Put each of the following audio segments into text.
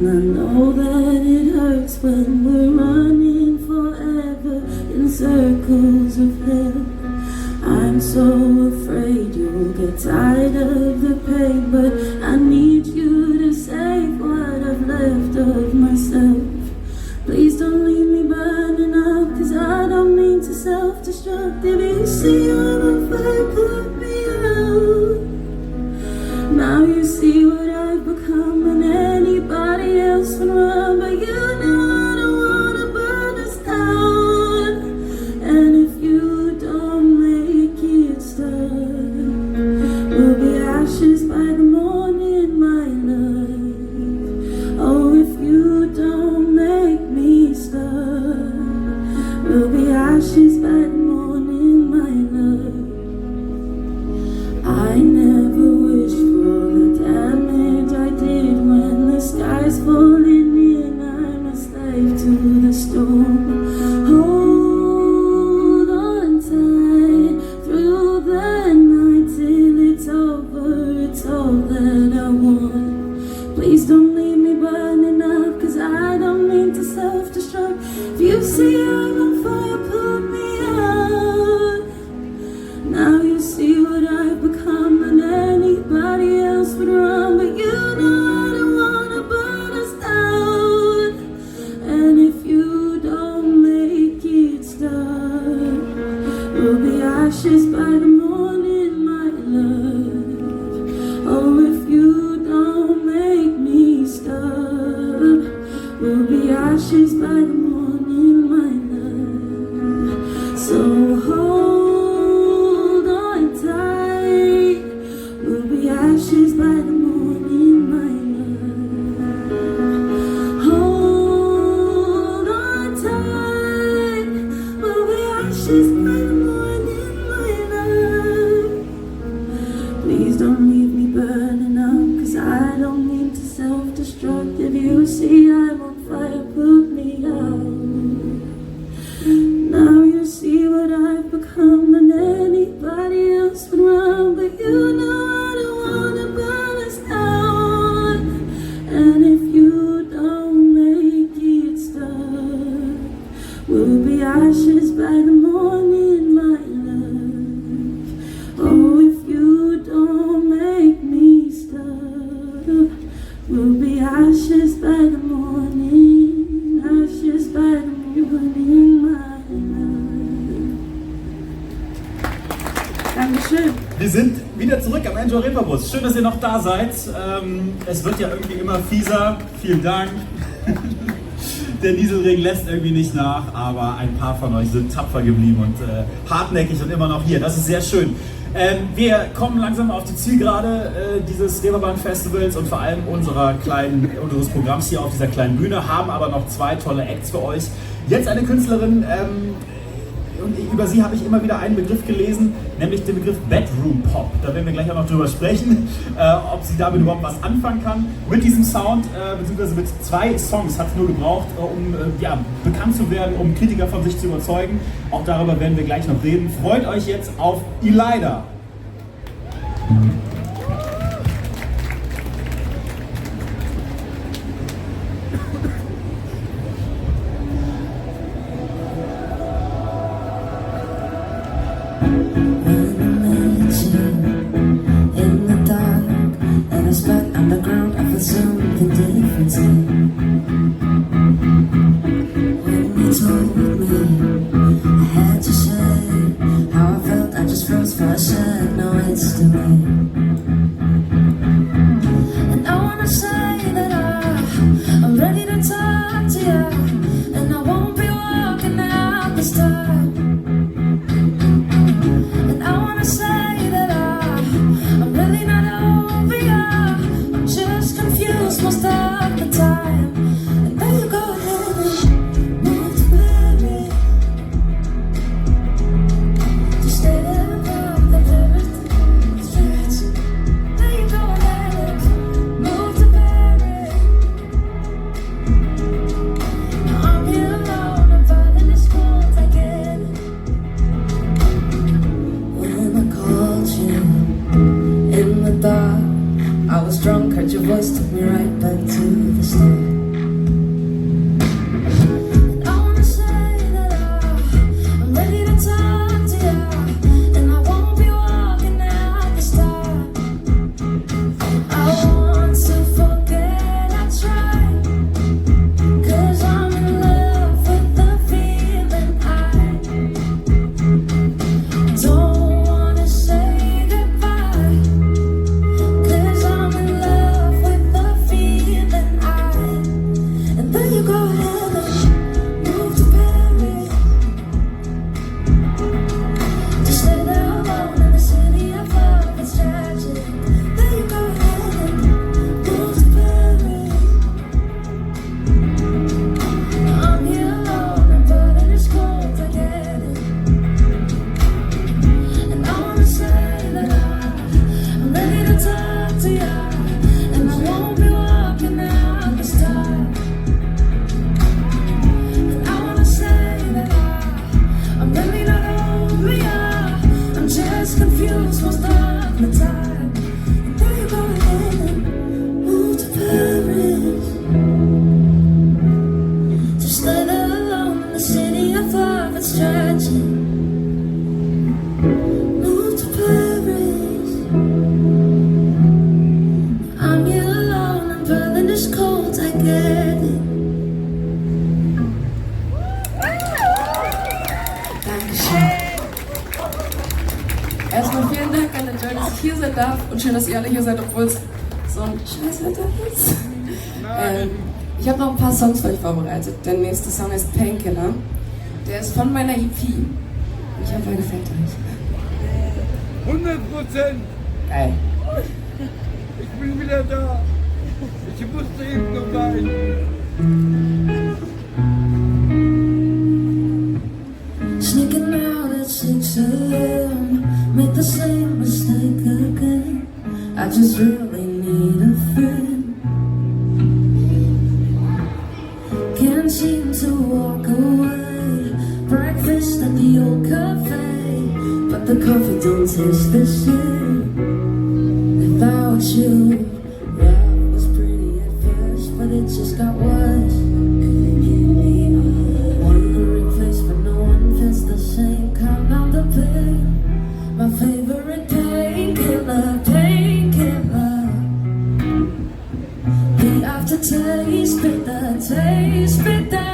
And I know that it hurts when we're running forever in circles of hell. I'm so afraid you'll get tired of the pain, but I need you to save what I've left of myself. Please don't leave me burning up, 'cause I don't mean to self-destruct. If you see I'm on fire, put me out. Now you see what I've become, and anybody else would run, but you know I don't wanna burn us down. And if you don't make it stop, we'll be ashes by the morning, my love. Oh, if you don't make me stop, we'll be ashes by the morning, my love. I never wished for the damage I did when the sky's falling in. I'm a slave to the storm. Hold on tight through the night till it's over. It's all that I want. Please don't leave me burning up, 'cause I don't mean to self-destruct. If you see I'm on fire, put me out. Now you see what I've become, and anybody else would run, but you know I don't wanna burn us down. And if you don't make it stop, we'll be ashes by the morning, my love. Oh, if you don't make me stop, we'll be ashes by the morning, my love. So hold on tight, we'll be ashes by the morning, my love. Hold on tight, we'll be ashes by the morning, my love. Please don't leave me burning up, 'cause I don't mean to self-destruct. If you see I'm on fire, put me out. Now you see what I've become, and anybody else would run, but you know I don't wanna burn us down. And if you don't make it stop, we'll be ashes by the morning, my love. Oh, if you don't make me stop, we'll be ashes by the morning, ashes by the morning, my love. Dankeschön. Wir sind wieder zurück am Enjoy Reeperbus. Schön, dass ihr noch da seid. Es wird ja irgendwie immer fieser. Vielen Dank. Der Nieselregen lässt irgendwie nicht nach, aber ein paar von euch sind tapfer geblieben und hartnäckig und immer noch hier. Das ist sehr schön. Wir kommen langsam auf die Zielgerade dieses Reeperbahn Festivals und vor allem unseres Programms hier auf dieser kleinen Bühne, haben aber noch zwei tolle Acts für euch. Jetzt eine Künstlerin, und über sie habe ich immer wieder einen Begriff gelesen, nämlich den Begriff Bedroom Pop. Da werden wir gleich auch noch drüber sprechen, ob sie damit überhaupt was anfangen kann. Mit diesem Sound, beziehungsweise mit 2 Songs hat es nur gebraucht, um bekannt zu werden, um Kritiker von sich zu überzeugen. Auch darüber werden wir gleich noch reden. Freut euch jetzt auf Elida. In the dark, and I spot underground, I feel something different. When you told me, I had to say how I felt, I just froze for a second, no it's too late. And I wanna say that I'm ready to talk to you, and I won't be walking out this time. Say that I'm really not over you. I'm just confused most of the time. And then you go ahead and move to baby. Just stay there above the limit. I was drunk, heard your voice, took me right back to the start. Erstmal vielen Dank an den Joy, dass ich hier sein darf und schön, dass ihr alle hier seid, obwohl es so ein Scheißwetter ist. Ich habe noch ein paar Songs für euch vorbereitet. Der nächste Song ist Painkiller. Der ist von meiner EP. Ich hoffe, er gefällt euch. 100%! Geil. Ich bin wieder da. Ich musste eben nur weinen. Sneaking out at 6 a.m. Make the same mistake again. I just really need a friend. Can't seem to walk away. Breakfast at the old cafe, but the coffee don't taste the same without you. Love was pretty at first, but it just got worse. Want to replace, but no one feels the same. Count out the pain. My favorite painkiller, painkiller. The aftertaste, bitter, taste bitter.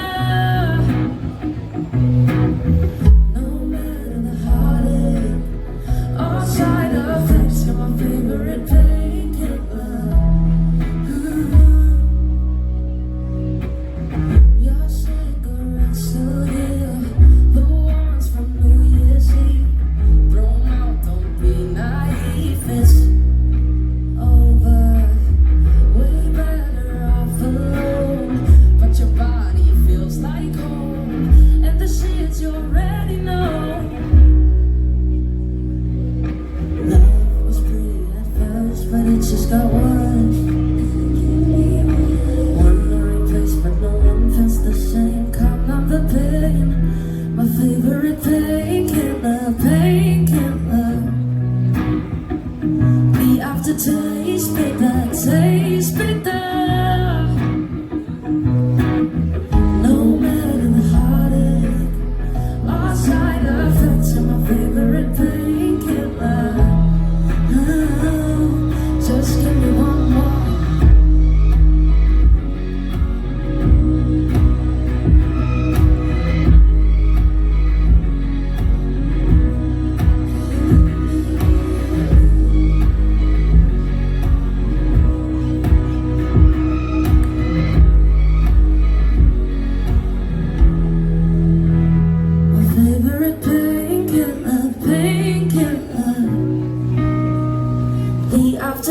Taste bitter, taste bitter. No matter the heartache or side effects, you're my favorite painkiller. Oh, just give me one more.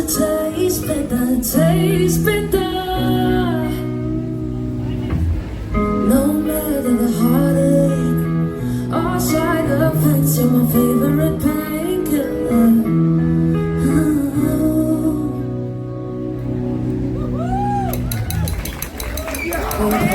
Taste bitter, taste bitter. No matter the heartache or side effects, you're my favorite painkiller. Oh.